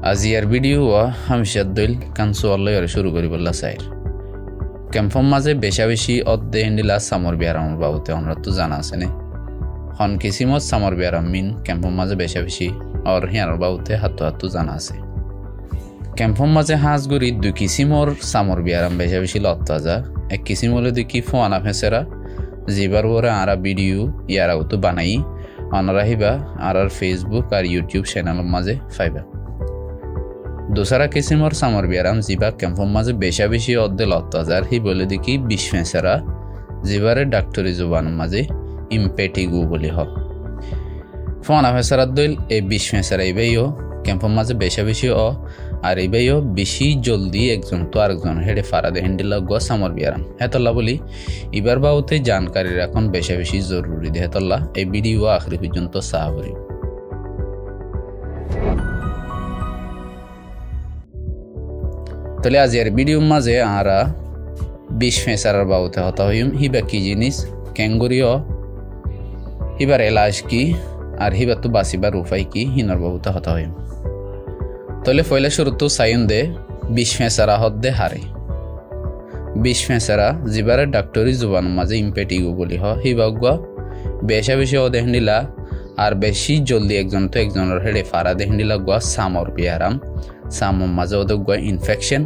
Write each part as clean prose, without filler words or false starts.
আজিয়ার video হামিশার দইল কানসোয়াল্লাই শুরু করি বললা সাইর ক্যাম্পম মাঝে বেশি অর্ধে হিন্দিলা সামর বিয়ারামর বাবুতে আমরা তো জানা আছে নে হন কিসিমত সামর বিয়ারাম মিন ক্যাম্পম মাঝে বেশি আর হিয়ার বাবুতে হাতু জানা আছে ক্যাম্পম মাঝে হাঁসগুড়ি দুই কিসিমর সামর বিয়ারাম বেশি লত্তা যা এক কিসিম হলে দেখি ফোয়ানা ফেসেরা যেবার পরে আরা ভিডিও ইয়ারাও তো বানাই অনরাহিবা আর ফেসবুক আর ইউটিউব চ্যানেলের মাঝে ফাইবা দোসরা কিসিমর সামর বিয়ারাম জিবা ক্যাম্পম মাঝে বেশি অর্ধে লত্তাজার হি বলে দেখি বিশ্বফেসেরা জিবারে ডাক্তরি জুবান মাঝে ইম্পেটিগু বলি হ ফোয়ানা ফেসেরার দইল এই বিশ্বফেসেরা ইবেইও ক্যাম্পম মাঝে বেশি আর ইবেইও বেশি জলদি একজন তো আরেকজন হেডে ফারাদে হ্যান্ডেলা গো সামর বিয়ারাম হেতল্লা বলি ইবার বাউতে জানকারি রাখন বেশি জরুরি দে হেতল্লা এই ভিডিও আখরি পর্যন্ত সাহাবরি তাহলে আজ এর ভিডিওর মাঝে আরা বিশ্বফেসারার বাউতে হতা হইম হিবা কি জিনিস ক্যাঙ্গুরিও হিবার এলাজ কি আর হিবার তো বাঁচিবার উপায় কি হিনর বাবুতে হতা হইম তাহলে পয়লা শুরুতো সাইন দে বিশ্বফেসারা হদ্দে হারে বিশ্বফেসারা জিবারে ডাক্তরি জুবান মাঝে ইম্পেটিগু বলি হ হিবাগুয়া বেশি ও দেহনিলা আর বেশি জলদি একজন তো একজনের হেডে ফারা দেহনিলা গুয়া সামর বিয়ারাম সামর মাঝে ওদের গুয়া ইনফেকশন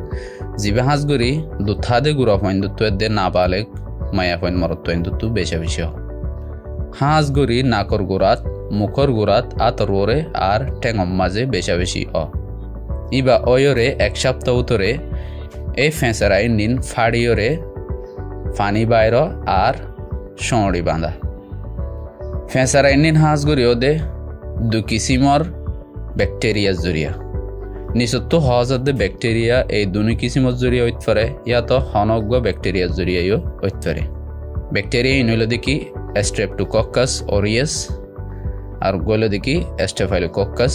জিবে হাঁসগুড়ি দুথাদে গুড়া পয়েন দুটো দে না বালে মায়া পয়েন মরত পয়েন দুটো বেশি হ হাঁসগুড়ি নাকর গুড়াত মুখর গুড়াত আতর ওরে আর ঠেঙম মাঝে বেশি ইবা ওয়রে এক সপ্তাহ উতরে এই ফেঁসেরাই নিন ফাড়িয়রে ফানি বাইর আর সঁড়ি বাঁধা ফেঁসেরাই নিন হাঁসগুড়িও দে দু কিসিমর ব্যাকটেরিয়া জরিয়া নিচত্ব সহজত দে ব্যাকটেরিয়া এই দুই কিসিমর জরিয়া ঐত পারে ইয়াতো হনজ্ঞ ব্যাকটেরিয়া জরিয়াও ঐত পারে ব্যাকটেরিয়া ইনইল দেখি স্ট্রেপ্টোকক্কাস অরিয়াস আর গইল দেখি স্টেফাইলোকক্কাস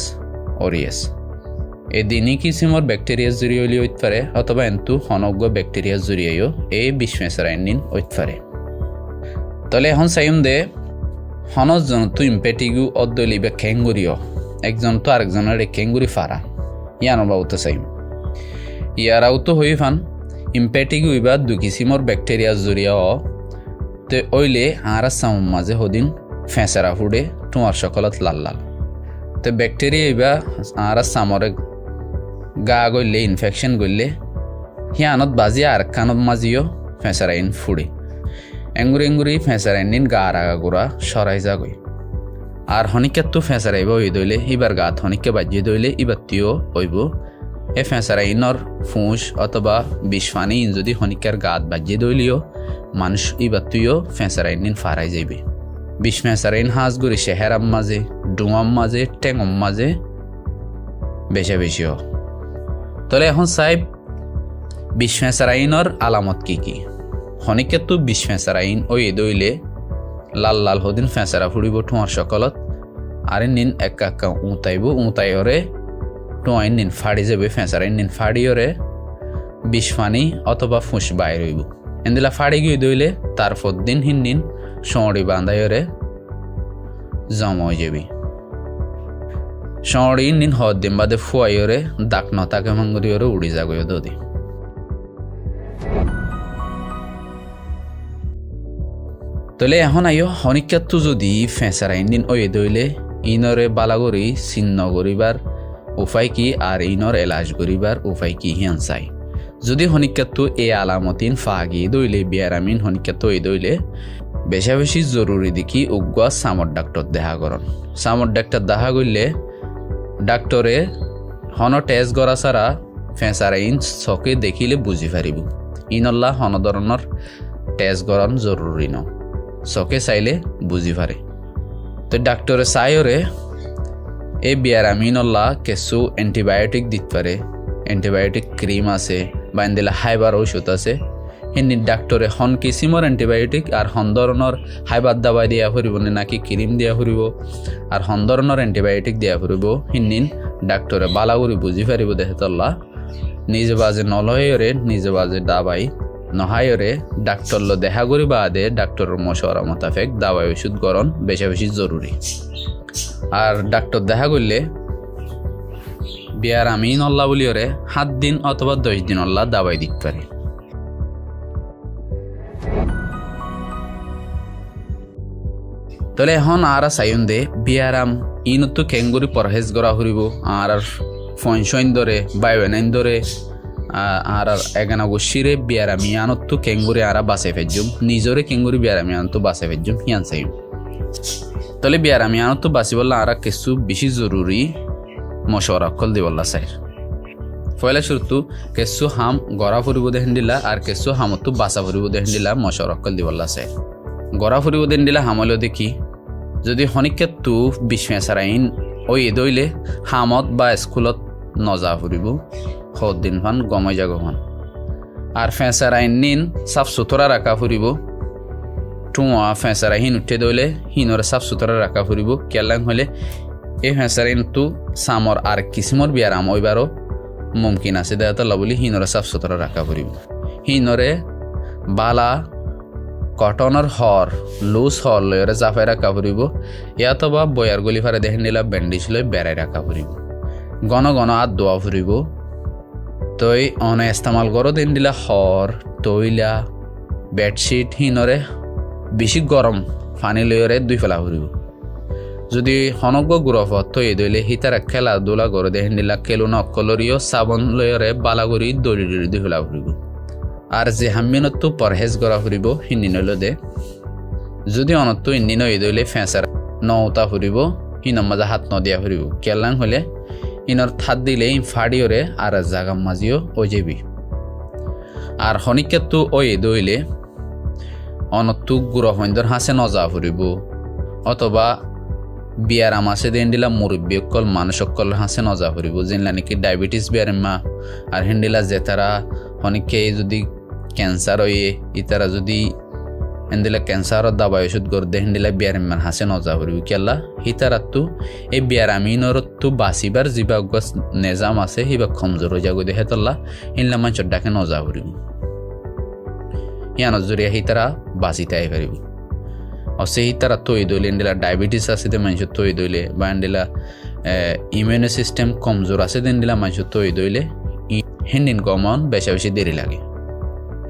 অরিয়াস এই দিনই কিসিমর ব্যাকটেরিয়া জরিয়লি ঐত পারে অথবা এন্তু হনজ্ঞ ব্যাকটেরিয়া জরিয়াও এই বিশ্বফেসারাইন নিন ঐত পারে তাহলে এখন চাইম দে হনজন তো ইম্পেটিগু অদ্দলি বা খেঙ্গুরিও একজন তো আরেকজনের খেঙ্গুরি ফারা ইয়ানো বাবুতে চাইম ইয়ারাও তো হই ফান ইম্পেটিগু ইবা দু কিসিমর ব্যাকটেরিয়া জরিয়াও তে ওইলে আর সাম মাঝে হদিন ফেঁসেরা ফুডে তোমার সকলত লাল লাল তে ব্যাকটেরিয়া ইবা আর সামরে গা গইলে ইনফেকশন গইলে হিয়ানত বাজি আর কানত মাজিও ফেঁসেরাইন ফুডে এঙ্গুরি ফেঁসেরাইন নিন গা আগা গুড়া সরাই যা গই আর হনিকাত তো ফেঁসেরাইব ওই দইলে ইবার গাত হনিকে বাজিয়ে দইলে ইবার তিও হইব এ ফেঁসেরাইনর ফুঁস অথবা বিষফানি যদি হনিকার গাত বাজিয়ে দইলিও মানুষ ইবার তুইও ফেঁসেরাইন নিন ফারাই যাইবে বিষ ফেঁসেরাইন হাঁসগুড়ি শেহেরাম মাঝে ডুঙাম মাঝে টেঙম মাঝে বেশি হ তাহলে এখন সাহেব বিষ ফেঁসেরাইনর আলামত কি হনিকে তো বিষ ফেঁসেরাইন ওই দইলে লাল লাল হদিন ফেঁসেরা ফুড়িব ঠোঁয়ার সকলত আরে নিন একা উঁতাইব উঁতাইরে টোয়াইন নিন ফাড়ি যাবে ফেঁসেরাইন নিন ফাড়িওরে বিষ ফানি অথবা ফুঁস বাইর হইব এন্দিলা ফাড়ি গিয়ে দইলে তারপর দিন হিন নিন সঁড়ি বাঁধাইরে জম হয়ে যাবি সঁড়ি নিন হদিন বাদে ফুয়াইরে দাক নতাকে মাঙ্গুরিওরে উড়ি যাগো দদি তাহলে এখন আইও হনিকাতু যদি ফেঁসেরাইন দিন ওই দইলে ইনরে বালাগরি চিহ্ন করিবার উপায় কি আর ইনর এলাজ করিবার উপায় কি হিয়ান চাই যদি হনিকাতু এই আলামতিন ফাগি দইলে বিয়ারামিন হনিকাতু এই দইলে বেশি জরুরি দেখি উগুয়া সামর ডাক্তার দেখা করন সামর ডাক্তার দেখা করলে ডাক্তরে হন টেস্ট করা ছাড়া ফেঁসেরাইন চকে দেখিলে বুঝি পারিব ইনল্লা হন ধরনের টেস্ট করন জরুরি ন চকে চাইলে বুঝি পারে তো ডাক্তরে চাইরে এই বিয়ারামিনল্লা কিছু এন্টিবায়োটিক দিতে পারে এন্টিবায়োটিক ক্রিম আছে বা এনদিলা হাইবার ঔষধ আছে হিন্দি ডাক্তরে হন কিসিমর এন্টিবায়োটিক আর হন ধরনের হাইবার দাবাই দিয়া ফুরিব নাকি ক্রিম দিয়া ফুরিব আর হন ধরনের এন্টিবায়োটিক দিয়া ফুরিব হিন্দিন ডাক্তরে বালাগুড়ি বুঝি পারিব দেহতল্লা নিজে বাজে নলহরে নিজে বাজে দাবাই নহায়রে ডাক্তর দেখা করি বাদে ডাক্তরের মশওয়ারা মোতাবেক দাওয়াই ওষুধ গরম বেশি জরুরি আর ডাক্তার দেখা করলে বিয়ার আমি নল্লা বলি ওরে 7 দিন অথবা 10 দিন অল্লা দাবাই দিতে পারে। তাহলে এখন আর চাইন দে বিয়ারাম ইনতো কেঙ্গুরি পরহেজ করা ফুরিব আর ফইন ধরে বাইবেনাইন ধরে আর এগানা গোষ্ঠীরে বিয়ারামি আনতো কেঙ্গুরি আর বাঁচে ফেজুম নিজরে কেঙ্গুরি বিয়ারামি আনতো বাঁচে ফেজুম হিয়ান চাইম। তাহলে বিয়ারামি আনতো বাঁচি বললা আর কিছু বেশি জরুরি মশওয়ারা কল দি বললা চাই। পয়লা শুরুতু কেসু হাম গড়া ফুরিব দেখেন দিলা আর কেসু হামতো বাঁচা ফুরিব দেখেন দিলা মশওয়ারা কল দি বললা চাই। গড়া ফুরিব দেন দিলা হামলেও দেখি যদি হনিকে তু বিশ্বসারাইন ওই দইলে হামত বা স্কুলত নজা ফুরিব সদ দিন ফান গমই জাগহান আর ফেঁসারাইন নিন সাফ সুতরা রাখা ফুরিব টুয়া ফেঁসারা হিন উঠে দইলে হিনরে সাফ সুতরা রাখা ফুরিব কেলাং হলে এই ফেঁসারাইন তু সামর আর কিসিমর বিয়ারাম ওইবারও মুমকিন আছে দেয়াতলা বলি হিনরে সাফ সুতরা রাখা ফুরিব। হিনরে বালা কটনের হর লুজ হর লয়রে জাফাই রাখা ফুরিব ইয়াতবা বয়ার গলি ফারে দেখেন নিলা ব্যান্ডেজ লই বেড়াই রাখা ফুরিব। ঘন ঘন হাত ধোয়া ফুরিব। তই অনে ইস্তেমাল করো দিন দিলা হর তৈলা বেডশিট হিনরে বেশি গরম পানি লয়রে দুই ফেলা ফুরিব। যদি হনজ্ঞ গুরফত তৈ দইলে হিতারা খেলাধুলা করে দেখেন দিলা খেলুন অকলরিও সাবন লয়রে বালাগুড়ি দড়ি দড়ি দুই ফেলা ফুরিব। আর যে হামিনতো পরহেজ করা ফুরিব হিন্দিন হইল দে যদি অনতো ইন্দিন হয়ে দইলে ফেঁসার নৌতা ফুরিব হিনর মাজা হাত নদিয়া ফুরিব কেলাং হলে ইনর থাত দিলে ফাড়িওরে আর জাগাম মাজিও ও যাবি। আর হনিকেতো ওই দইলে অনতো গুরফন্দর হাসে নজা ফুরিব অথবা বিয়ার আমাসে দেন দিলা মুরব্বী অকল মানুষ অকল হাসে নজা ফুরিব যেনলা নাকি ডায়াবেটিস বিয়ার মা আর হেন্ডিলা যে তারা হনিকে যদি ক্যান্সার হয়ে ইতারা যদি হেন্দিলা ক্যান্সারত দাবাই ওষুধ করে দে হেন্দিলা বিয়ার মান হাসে নজা ফুরিব কেলা হিতারাতো এই বিয়ার আমিনরতো বাঁচিবার যিবা গছ নেজাম আছে সিবা কমজোর হয়ে যাগো দেখে তল্লা হিনলা মানুষের ডাকে নজা ফুরিব ইয়ানত জরিয়া হিতারা বাঁচিতাই পারিব। অসে হিতারা তৈ দইলে হেন্দিলা ডায়াবেটিস আছে দে মানুষের তৈ দইলে বা হেন্দিলা ইমিউনি সিস্টেম কমজোর আছে দে হেন্দিলা মানুষের তৈ দইলে হিন্দিন গমন বেশি বেশি দেরি লাগে।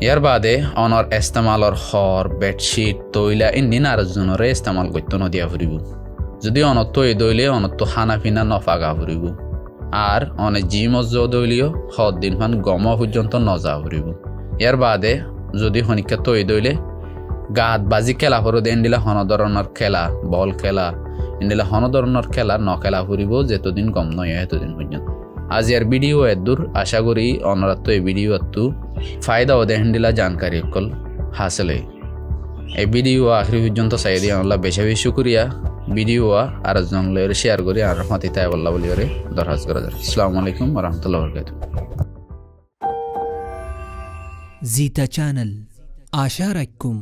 ইয়ার বাদে অনর ইস্তেমালর হর বেডশিট তৈলা ইন্দিন আর জনরে ইস্তেমাল করতে নদিয়া ফুরিব। যদি অনত তৈ দইলে অনত খানা পিনা নফাগা ফুরিব আর অনে জিমজ দইলিও সদ দিন ফান গম পর্যন্ত নজা ফুরিব। ইয়ার বাদে যদি হনিকা তৈ দইলে গাত বাজি খেলা ফুরো দেন দিলা হন ধরনের খেলা বল খেলা ইন্দিলা হন ধরনের খেলা নখেলা ফুরিব যেতদিন গম নয় এতদিন পর্যন্ত। আজ ইয়ার ভিডিও এদূর আশা করি অনরাত্ম এই ভিডিও এতু ফায়দা ও দেখেন দিলা জানকারি অকল হাসলে এই ভিডিও আখরি পর্যন্ত চাই দিয়ে আল্লাহ বেশি বেশি শুক্রিয়া। ভিডিও আর জঙ্গলের শেয়ার করি আর রহমতি তাই আল্লাহ বলি করে দরখাস করা যায়। আসসালামু আলাইকুম ওয়া রাহমাতুল্লাহি ওয়া বারাকাতুহু। जीता चैनल आशा रखूं